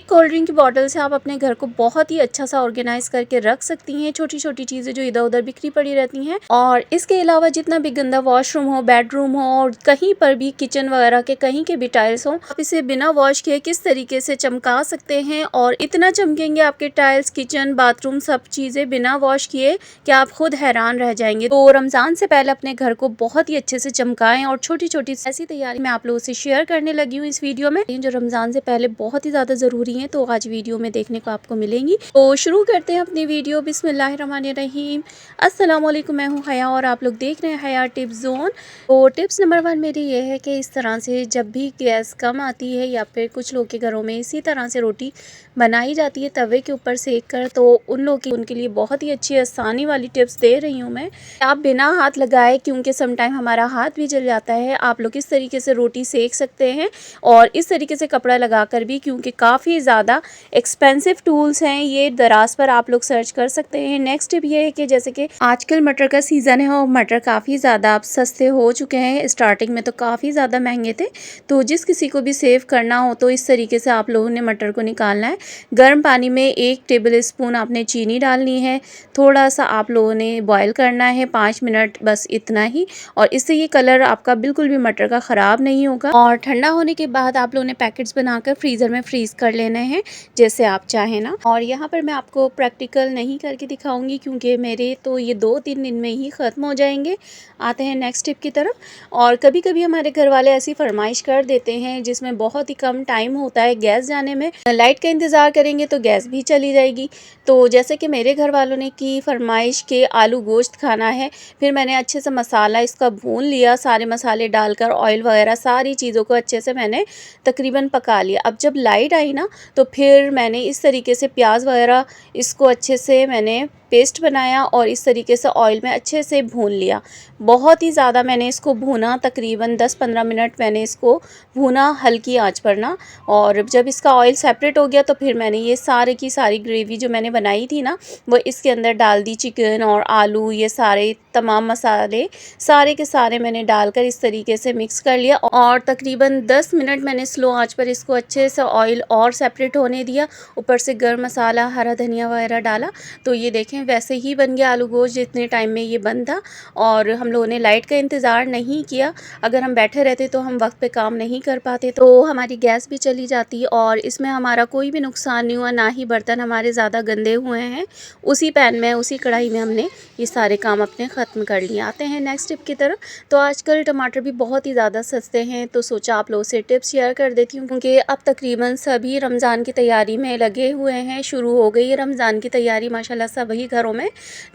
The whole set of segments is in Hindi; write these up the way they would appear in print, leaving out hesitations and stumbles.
एक कोल्ड ड्रिंक की बॉटल से आप अपने घर को बहुत ही अच्छा सा ऑर्गेनाइज करके रख सकती हैं, छोटी छोटी चीज़ें जो इधर उधर बिखरी पड़ी रहती हैं। और इसके अलावा जितना भी गंदा वॉशरूम हो, बेडरूम हो और कहीं पर भी किचन वगैरह के कहीं के भी टाइल्स हो, आप इसे बिना वॉश किए किस तरीके से चमका सकते हैं। और इतना चमकेंगे आपके टाइल्स, किचन, बाथरूम, सब चीज़ें बिना वॉश किए कि आप खुद हैरान रह जाएंगे। तो रमज़ान से पहले अपने घर को बहुत ही अच्छे से चमकाएं और छोटी छोटी ऐसी तैयारी मैं आप लोगों से शेयर करने लगी हूँ इस वीडियो में, जो रमज़ान से पहले बहुत ही ज़्यादा ज़रूरी है, तो आज वीडियो में देखने को आपको मिलेंगी। तो शुरू करते हैं अपनी वीडियो। बिस्मिल्लाहिर्रहमानिर्रहीम। अस्सलाम वालेकुम, मैं हूँ हया और आप लोग देख रहे हैं हया टिप्स जोन। तो टिप्स नंबर 1 मेरी ये है कि इस तरह से जब भी गैस कम आती है या फिर कुछ लोग के घरों में इसी तरह से रोटी बनाई जाती है तवे के ऊपर सेक कर, तो उन लोग की उनके लिए बहुत ही अच्छी आसानी वाली टिप्स दे रही हूँ मैं। आप बिना हाथ लगाए, क्योंकि समटाइम हमारा हाथ भी जल जाता है, आप लोग इस तरीके से रोटी सेक सकते हैं और इस तरीके से कपड़ा लगाकर भी, क्योंकि काफ़ी ज़्यादा एक्सपेंसिव टूल्स हैं ये, दराज पर आप लोग सर्च कर सकते हैं। नेक्स्ट टिप ये है कि जैसे कि आजकल मटर का सीज़न है और मटर काफ़ी ज़्यादा अब सस्ते हो चुके हैं। स्टार्टिंग में तो काफ़ी ज़्यादा महंगे थे, तो जिस किसी को भी सेव करना हो तो इस तरीके से आप लोगों ने मटर को निकालना है। गर्म पानी में 1 टेबल स्पून आपने चीनी डालनी है, थोड़ा सा आप लोगों ने बॉयल करना है 5 मिनट, बस इतना ही। और इससे ये कलर आपका बिल्कुल भी मटर का ख़राब नहीं होगा। और ठंडा होने के बाद आप लोगों ने पैकेट्स बनाकर फ्रीज़र में फ्रीज़ कर लेने हैं जैसे आप चाहें ना। और यहाँ पर मैं आपको प्रैक्टिकल नहीं करके दिखाऊंगी क्योंकि मेरे तो ये 2-3 दिन में ही ख़त्म हो जाएंगे। आते हैं नेक्स्ट टिप की तरफ। और कभी कभी हमारे घर वाले ऐसी फरमाइश कर देते हैं जिसमें बहुत ही कम टाइम होता है गैस जाने में, लाइट का इंतज़ार करेंगे तो गैस भी चली जाएगी। तो जैसे कि मेरे घर वालों ने की फरमाइश के आलू गोश्त खाना है, फिर मैंने अच्छे से मसाला इसका भून लिया, सारे मसाले डालकर ऑयल वगैरह सारी चीज़ों को अच्छे से मैंने तकरीबन पका लिया। अब जब लाइट आई ना तो फिर मैंने इस तरीके से प्याज वगैरह इसको अच्छे से मैंने पेस्ट बनाया और इस तरीके से ऑयल में अच्छे से भून लिया। बहुत ही ज़्यादा मैंने इसको भूना, तकरीबन 10-15 मिनट मैंने इसको भूना हल्की आंच पर ना। और जब इसका ऑयल सेपरेट हो गया तो फिर मैंने ये सारे की सारी ग्रेवी जो मैंने बनाई थी ना वो इसके अंदर डाल दी। चिकन और आलू, ये सारे तमाम मसाले सारे के सारे मैंने डालकर इस तरीके से मिक्स कर लिया और तकरीबन 10 मिनट मैंने स्लो आंच पर इसको अच्छे से ऑयल और सेपरेट होने दिया। ऊपर से गर्म मसाला, हरा धनिया वगैरह डाला। तो ये देखें वैसे ही बन गया आलू गोश्त जितने टाइम में ये बन था। और हम लोगों ने लाइट का इंतज़ार नहीं किया, अगर हम बैठे रहते तो हम वक्त पे काम नहीं कर पाते, तो हमारी गैस भी चली जाती और इसमें हमारा कोई भी नुकसान नहीं हुआ, ना ही बर्तन हमारे ज़्यादा गंदे हुए हैं। उसी पैन में, उसी कढ़ाई में हमने ये सारे काम अपने ख़त्म कर लिए। आते हैं नेक्स्ट टिप की तरफ। तो आजकल टमाटर भी बहुत ही ज़्यादा सस्ते हैं, तो सोचा आप लोगों से टिप्स शेयर कर देती हूँ क्योंकि अब तकरीबन सभी रमज़ान की तैयारी में लगे हुए हैं। शुरू हो गई है रमज़ान की तैयारी माशाल्लाह सभी घरों में,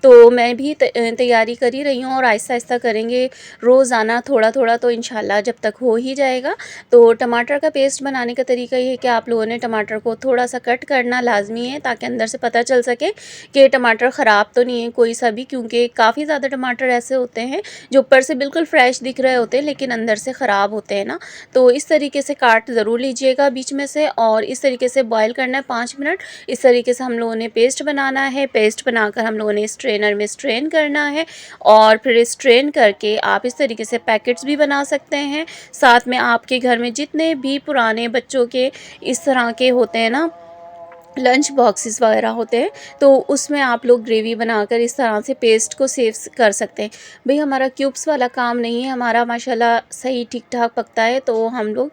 तो मैं भी तैयारी कर ही रही हूँ और आहिस्ता आहिस्ता करेंगे रोज़ाना थोड़ा थोड़ा, तो इंशाल्लाह जब तक हो ही जाएगा। तो टमाटर का पेस्ट बनाने का तरीका ये है कि आप लोगों ने टमाटर को थोड़ा सा कट करना लाजमी है ताकि अंदर से पता चल सके कि टमाटर ख़राब तो नहीं है कोई सा भी, क्योंकि काफ़ी ज़्यादा टमाटर ऐसे होते हैं जो ऊपर से बिल्कुल फ्रेश दिख रहे होते हैं लेकिन अंदर से ख़राब होते हैं ना। तो इस तरीके से काट ज़रूर लीजिएगा बीच में से और इस तरीके से बॉयल करना है 5 मिनट। इस तरीके से हम लोगों ने पेस्ट बनाना है। पेस्ट बनाकर हम लोगों ने स्ट्रेनर में स्ट्रेन करना है और फिर स्ट्रेन करके आप इस तरीके से पैकेट्स भी बना सकते हैं। साथ में आपके घर में जितने भी पुराने बच्चों के इस तरह के होते हैं ना लंच बॉक्सेस वगैरह होते हैं, तो उसमें आप लोग ग्रेवी बनाकर इस तरह से पेस्ट को सेव कर सकते हैं। भाई हमारा क्यूब्स वाला काम नहीं है, हमारा माशाल्लाह सही ठीक ठाक पकता है, तो हम लोग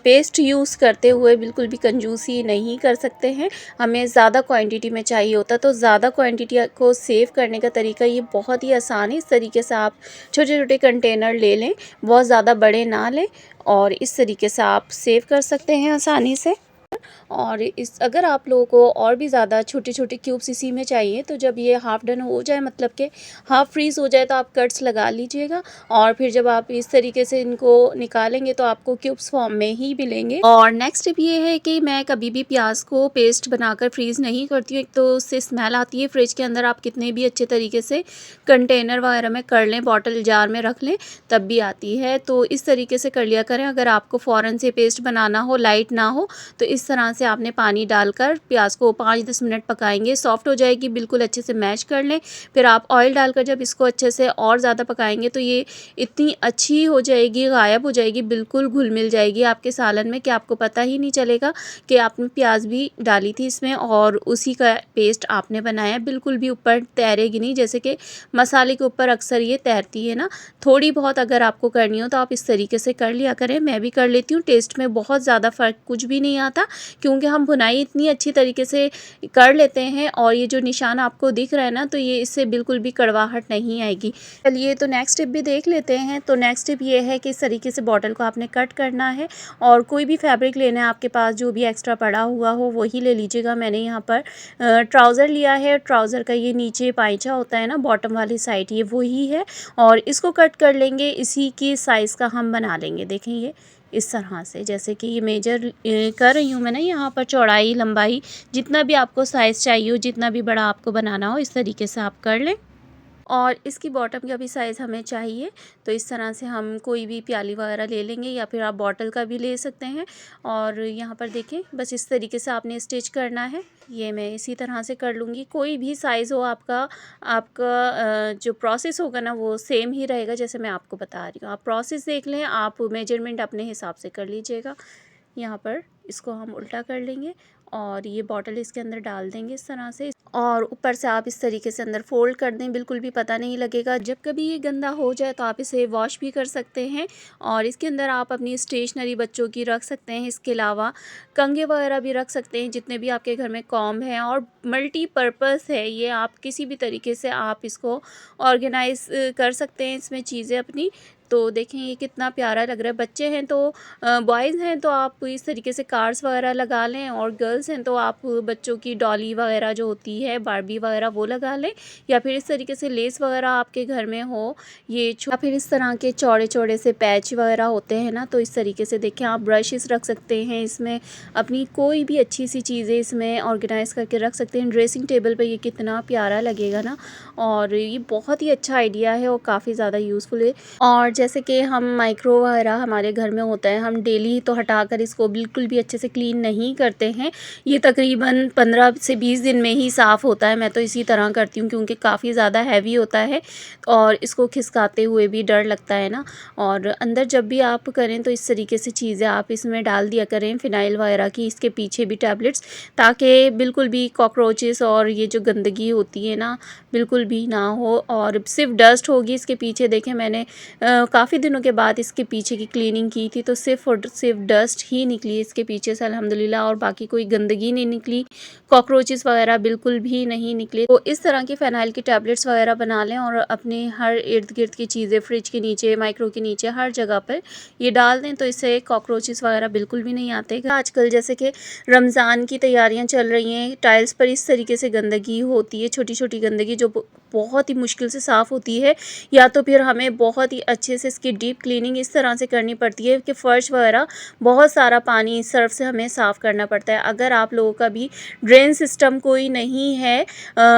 पेस्ट यूज़ करते हुए बिल्कुल भी कंजूसी नहीं कर सकते हैं। हमें ज़्यादा क्वांटिटी में चाहिए होता, तो ज़्यादा क्वांटिटी को सेव करने का तरीका ये बहुत ही आसान है। इस तरीके से आप छोटे छोटे कंटेनर ले लें, बहुत ज़्यादा बड़े ना लें, और इस तरीके से आप सेव कर सकते हैं आसानी से। और इस अगर आप लोगों को और भी ज़्यादा छोटे छोटे क्यूब्स इसी में चाहिए तो जब ये हाफ़ डन हो जाए, मतलब कि हाफ़ फ्रीज़ हो जाए, तो आप कट्स लगा लीजिएगा और फिर जब आप इस तरीके से इनको निकालेंगे तो आपको क्यूब्स फॉर्म में ही मिलेंगे। और नेक्स्ट टिप ये है कि मैं कभी भी प्याज को पेस्ट बनाकर फ्रीज़ नहीं करती हूँ। एक तो उससे स्मेल आती है, फ्रिज के अंदर आप कितने भी अच्छे तरीके से कंटेनर वगैरह में कर लें, बॉटल जार में रख लें, तब भी आती है। तो इस तरीके से कर लिया करें। अगर आपको फ़ौरन से पेस्ट बनाना हो, लाइट ना हो, तो इस इस तरह से आपने पानी डालकर प्याज को 5-10 मिनट पकाएंगे, सॉफ्ट हो जाएगी, बिल्कुल अच्छे से मैश कर लें। फिर आप ऑयल डालकर जब इसको अच्छे से और ज़्यादा पकाएंगे तो ये इतनी अच्छी हो जाएगी, गायब हो जाएगी, बिल्कुल घुल मिल जाएगी आपके सालन में कि आपको पता ही नहीं चलेगा कि आपने प्याज भी डाली थी इसमें और उसी का पेस्ट आपने बनाया। बिल्कुल भी ऊपर तैरेगी नहीं, जैसे कि मसाले के ऊपर अक्सर ये तैरती है ना। थोड़ी बहुत अगर आपको करनी हो तो आप इस तरीके से कर लिया करें, मैं भी कर लेती हूँ। टेस्ट में बहुत ज़्यादा फ़र्क कुछ भी नहीं आता क्योंकि हम भुनाई इतनी अच्छी तरीके से कर लेते हैं और ये जो निशान आपको दिख रहा है ना, तो ये इससे बिल्कुल भी कड़वाहट नहीं आएगी। चलिए तो नेक्स्ट टिप भी देख लेते हैं। तो नेक्स्ट टिप ये है कि इस तरीके से बॉटल को आपने कट करना है और कोई भी फैब्रिक लेना है आपके पास, जो भी एक्स्ट्रा पड़ा हुआ हो वही ले लीजिएगा। मैंने यहाँ पर ट्राउज़र लिया है। ट्राउज़र का ये नीचे पाइचा होता है ना, बॉटम वाली साइड, ये वही है और इसको कट कर लेंगे। इसी की साइज़ का हम बना लेंगे। देखें ये इस तरह से, जैसे कि ये मेजर कर रही हूँ मैं ना यहाँ पर, चौड़ाई लंबाई जितना भी आपको साइज़ चाहिए हो, जितना भी बड़ा आपको बनाना हो, इस तरीके से आप कर लें। और इसकी बॉटम का भी साइज़ हमें चाहिए तो इस तरह से हम कोई भी प्याली वगैरह ले लेंगे या फिर आप बॉटल का भी ले सकते हैं। और यहाँ पर देखें, बस इस तरीके से आपने स्टिच करना है। ये मैं इसी तरह से कर लूँगी। कोई भी साइज़ हो आपका आपका जो प्रोसेस होगा ना वो सेम ही रहेगा जैसे मैं आपको बता रही हूँ। आप प्रोसेस देख लें, आप मेजरमेंट अपने हिसाब से कर लीजिएगा। यहाँ पर इसको हम उल्टा कर लेंगे और ये बॉटल इसके अंदर डाल देंगे इस तरह से और ऊपर से आप इस तरीके से अंदर फोल्ड कर दें, बिल्कुल भी पता नहीं लगेगा। जब कभी ये गंदा हो जाए तो आप इसे वॉश भी कर सकते हैं और इसके अंदर आप अपनी स्टेशनरी बच्चों की रख सकते हैं। इसके अलावा कंघे वगैरह भी रख सकते हैं, जितने भी आपके घर में कॉम्ब हैं, और मल्टीपर्पज़ है ये। आप किसी भी तरीके से आप इसको ऑर्गेनाइज़ कर सकते हैं इसमें चीज़ें अपनी। तो देखें ये कितना प्यारा लग रहा है। बच्चे हैं तो बॉयज़ हैं तो आप इस तरीके से कार्स वगैरह लगा लें और गर्ल्स हैं तो आप बच्चों की डॉली वगैरह जो होती है, बारबी वगैरह, वो लगा लें या फिर इस तरीके से लेस वगैरह आपके घर में हो ये या फिर इस तरह के चौड़े चौड़े से पैच वगैरह होते हैं ना, तो इस तरीके से देखें आप ब्रशेस रख सकते हैं इसमें, अपनी कोई भी अच्छी सी चीज़ें इसमें ऑर्गेनाइज़ करके रख सकते हैं। ड्रेसिंग टेबल पर ये कितना प्यारा लगेगा ना, और ये बहुत ही अच्छा आइडिया है और काफ़ी ज़्यादा यूज़फुल है। और जैसे कि हम माइक्रो वगैरह हमारे घर में होता है, हम डेली तो हटाकर इसको बिल्कुल भी अच्छे से क्लीन नहीं करते हैं। ये तकरीबन 15 से 20 दिन में ही साफ़ होता है। मैं तो इसी तरह करती हूँ क्योंकि काफ़ी ज़्यादा हैवी होता है और इसको खिसकाते हुए भी डर लगता है ना। और अंदर जब भी आप करें तो इस तरीके से चीज़ें आप इसमें डाल दिया करें, फ़िनाइल वगैरह की, इसके पीछे भी टैबलेट्स, ताकि बिल्कुल भी कॉकरोचेस और ये जो गंदगी होती है ना बिल्कुल भी ना हो और सिर्फ डस्ट होगी इसके पीछे। देखें मैंने काफ़ी दिनों के बाद इसके पीछे की क्लीनिंग की थी तो सिर्फ और सिर्फ डस्ट ही निकली इसके पीछे से अल्हम्दुलिल्लाह, और बाकी कोई गंदगी नहीं निकली, कॉकरोचेस वगैरह बिल्कुल भी नहीं निकले। तो इस तरह की फ़िनाइल की टैबलेट्स वगैरह बना लें और अपने हर इर्द गिर्द की चीज़ें, फ्रिज के नीचे, माइक्रो के नीचे, हर जगह पर ये डाल दें तो इससे कॉकरोचेस वगैरह बिल्कुल भी नहीं आते। आजकल जैसे कि रमज़ान की तैयारियाँ चल रही हैं, टाइल्स पर इस तरीके से गंदगी होती है, छोटी छोटी गंदगी जो बहुत ही मुश्किल से साफ़ होती है, या तो फिर हमें बहुत ही अच्छे से इसकी डीप क्लीनिंग इस तरह से करनी पड़ती है कि फ़र्श वगैरह बहुत सारा पानी सर्फ से हमें साफ़ करना पड़ता है। अगर आप लोगों का भी ड्रेन सिस्टम कोई नहीं है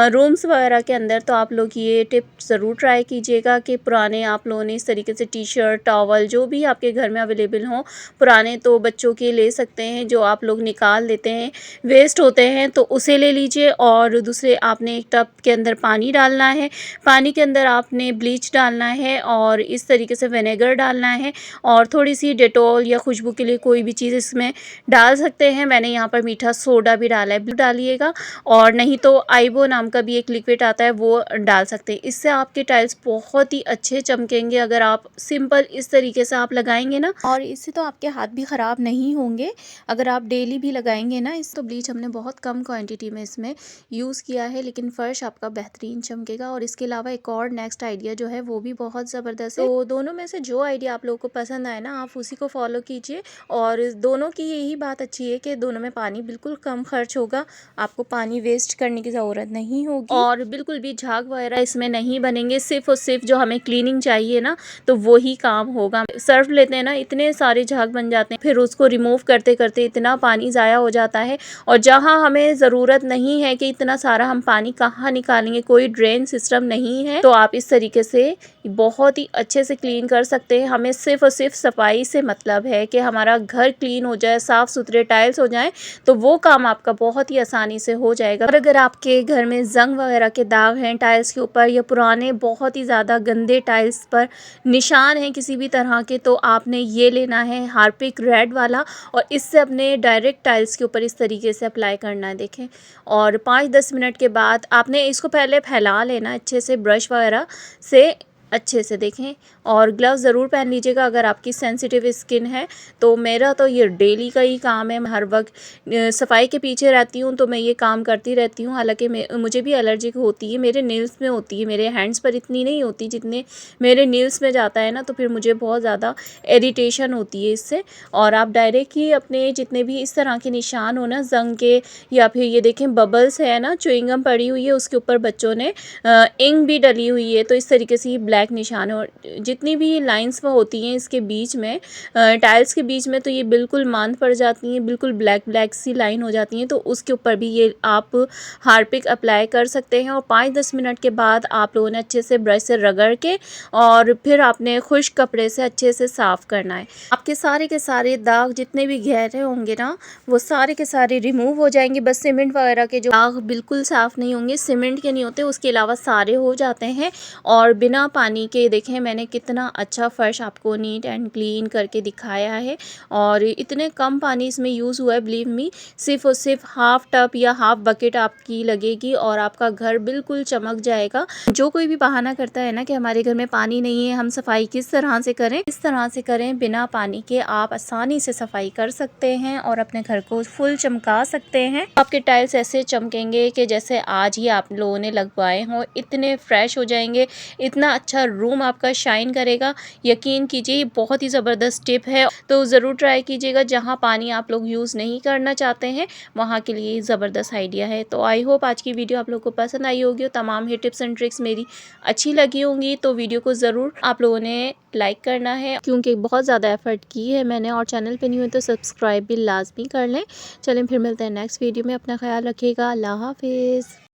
रूम्स वगैरह के अंदर तो आप लोग ये टिप ज़रूर ट्राई कीजिएगा कि पुराने आप लोगों ने इस तरीके से टी शर्ट, टॉवल, जो भी आपके घर में अवेलेबल हों, पुराने तो बच्चों के ले सकते हैं, जो आप लोग निकाल देते हैं, वेस्ट होते हैं, तो उसे ले लीजिए। और दूसरे आपने एक टब के अंदर पानी डालना है, पानी के अंदर आपने ब्लीच डालना है और इस तरीके से विनेगर डालना है और थोड़ी सी डेटॉल या खुशबू के लिए कोई भी चीज़ इसमें डाल सकते हैं। मैंने यहाँ पर मीठा सोडा भी डाला है, डालिएगा, और नहीं तो आइबो नाम का भी एक लिक्विड आता है वो डाल सकते हैं। इससे आपके टाइल्स बहुत ही अच्छे चमकेंगे अगर आप सिंपल इस तरीके से आप लगाएंगे ना, और इससे तो आपके हाथ भी ख़राब नहीं होंगे अगर आप डेली भी लगाएंगे ना। इस तो ब्लीच हमने बहुत कम क्वांटिटी में इसमें यूज़ किया है, लेकिन फ़र्श आपका बेहतरीन चमकेगा। और इसके अलावा एक और नेक्स्ट आइडिया जो है वो भी बहुत ज़बरदस्त है। तो दोनों में से जो आइडिया आप लोगों को पसंद आए ना, आप उसी को फॉलो कीजिए। और दोनों की यही बात अच्छी है कि दोनों में पानी बिल्कुल कम खर्च होगा, आपको पानी वेस्ट करने की ज़रूरत नहीं होगी और बिल्कुल भी झाग वगैरह इसमें नहीं बनेंगे। सिर्फ और सिर्फ जो हमें क्लीनिंग चाहिए ना तो वही काम होगा। सर्फ लेते हैं ना, इतने सारे झाग बन जाते हैं, फिर उसको रिमूव करते करते इतना पानी ज़ाया हो जाता है, और जहाँ हमें ज़रूरत नहीं है कि इतना सारा हम पानी कहाँ निकालेंगे, कोई ड्रेन सिस्टम नहीं है, तो आप इस तरीके से बहुत ही अच्छे से क्लीन कर सकते हैं। हमें सिर्फ़ और सिर्फ सफाई से मतलब है कि हमारा घर क्लीन हो जाए, साफ़ सुथरे टाइल्स हो जाएँ, तो वो काम आपका बहुत ही आसानी से हो जाएगा। और अगर आपके घर में ज़ंग वगैरह के दाग हैं टाइल्स के ऊपर या पुराने बहुत ही ज़्यादा गंदे टाइल्स पर निशान हैं किसी भी तरह के, तो आपने ये लेना है हार्पिक रेड वाला और इससे अपने डायरेक्ट टाइल्स के ऊपर इस तरीके से अप्लाई करना है। देखें, और 5-10 मिनट के बाद आपने इसको पहले फैला लेना अच्छे से ब्रश वगैरह से, अच्छे से देखें। और ग्लव्स ज़रूर पहन लीजिएगा अगर आपकी सेंसिटिव स्किन है। तो मेरा तो ये डेली का ही काम है, मैं हर वक्त सफाई के पीछे रहती हूँ, तो मैं ये काम करती रहती हूँ। हालांकि मुझे भी एलर्जी होती है, मेरे नेल्स में होती है, मेरे हैंड्स पर इतनी नहीं होती जितने मेरे नेल्स में जाता है ना, तो फिर मुझे बहुत ज़्यादा इरिटेशन होती है इससे। और आप डायरेक्ट ही अपने जितने भी इस तरह के निशान हो ना जंग के, या फिर ये देखें बबल्स है ना, च्युइंगम पड़ी हुई है उसके ऊपर बच्चों ने इंक भी डली हुई है, तो इस तरीके से ये ब्लैक निशान है। और जितनी भी लाइंस वो होती हैं इसके बीच में टाइल्स के बीच में, तो ये बिल्कुल मांद पड़ जाती हैं, बिल्कुल ब्लैक ब्लैक सी लाइन हो जाती हैं, तो उसके ऊपर भी ये आप हार्पिक अप्लाई कर सकते हैं। और 5-10 मिनट के बाद आप लोगों ने अच्छे से ब्रश से रगड़ के और फिर आपने खुश्क कपड़े से अच्छे से साफ़ करना है। आपके सारे के सारे दाग जितने भी गहरे होंगे ना, वो सारे के सारे रिमूव हो जाएंगे। बस सीमेंट वगैरह के जो दाग बिल्कुल साफ़ नहीं होंगे, सीमेंट के नहीं होते, उसके अलावा सारे हो जाते हैं। और बिना पानी के देखें मैंने कितना अच्छा फ़र्श आपको नीट एंड क्लीन करके दिखाया है। और इतने कम पानी इसमें यूज़ हुआ है, बिलीव मी, सिर्फ और सिर्फ हाफ़ टब या हाफ़ बकेट आपकी लगेगी और आपका घर बिल्कुल चमक जाएगा। जो कोई भी बहाना करता है ना कि हमारे घर में पानी नहीं है, हम सफाई किस तरह से करें, इस तरह से करें, बिना पानी के आप आसानी से सफाई कर सकते हैं और अपने घर को फुल चमका सकते हैं। आपके टाइल्स ऐसे चमकेंगे कि जैसे आज ही आप लोगों ने लगवाए हों, इतने फ्रेश हो जाएंगे, इतना अच्छा रूम आपका शाइन करेगा। यकीन कीजिए बहुत ही ज़बरदस्त टिप है, तो ज़रूर ट्राई कीजिएगा। जहाँ पानी आप लोग यूज़ नहीं करना चाहते हैं वहाँ के लिए ज़बरदस्त आइडिया है। तो आई होप आज की वीडियो आप लोग को पसंद आई होगी और तमाम ही टिप्स एंड ट्रिक्स मेरी अच्छी लगी होंगी। तो वीडियो को ज़रूर आप लोगों ने लाइक करना है, क्योंकि बहुत ज़्यादा एफर्ट की है मैंने। और चैनल पे नहीं हुए तो सब्सक्राइब भी लाजमी कर लें। चलें फिर मिलते हैं नेक्स्ट वीडियो में। अपना ख्याल रखिएगा। अल्लाह हाफिज़।